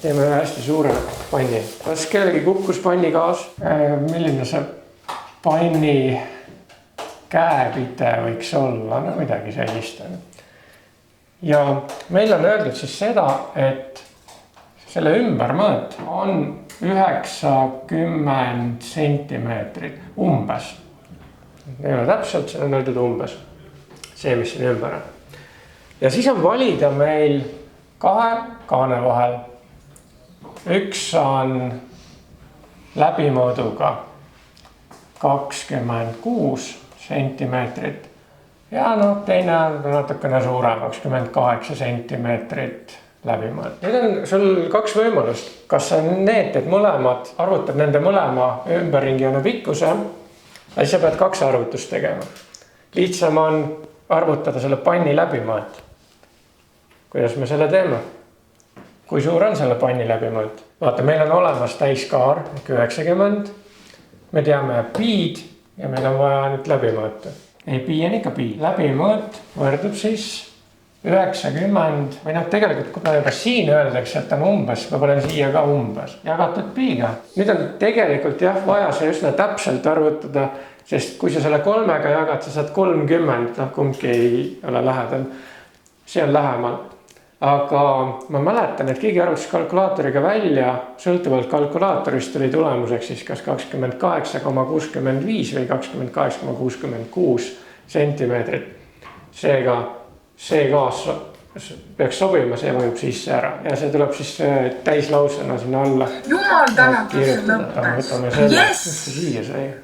teeme ühe hästi suure panni. Kas kellegi kukkus panni kaas? Milline see panni käepite võiks olla? No midagi sellist. Ja meil on öeldud siis seda, et selle ümbermõõt on 90 sentimeetrit umbes. Ei ole täpselt, see on öeldud umbes. See, mis siin ümber on. Ja siis on valida meil kahe kaane vahel. Üks on läbimõõduga 26 sentimeetrit ja teine on natukene suurem, 28 sentimeetrit läbimõõt. Nüüd on sul kaks võimalust. Kas sa need mõlemad, arvutad nende mõlema ümberringijoone pikkuse, siis sa pead kaks arvutust tegema. Lihtsam on arvutada selle panni läbimõõt. Kuidas me selle teeme? Kui suur on selle panni läbimõõt? Vaata, meil on olemas täiskaar 90. Me teame piid ja meil on vaja nüüd läbimõõtu. Ei, pii on ikka pii. Läbimõõt võrdub siis 90 või tegelikult kui me juba siin öeldakse, et on umbes, ma panen siia ka umbes, jagatud piiga. Nüüd on tegelikult vaja see üsna täpselt arvutada, sest kui sa selle 3-ga jagad, sa saad 30, kumbki ei ole lähedal. See on lähemal. Aga ma mäletan, et keegi arvutas kalkulaatoriga välja, sõltuvalt kalkulaatorist tuli tulemuseks siis kas 28,65 või 28,66 sentimeetrit. Seega see gaas peaks sobima, see mõjub sisse ära ja see tuleb siis täislausena sinna alla. Jumal tänatud see lõppes. Võtame selle, mis see siia sai.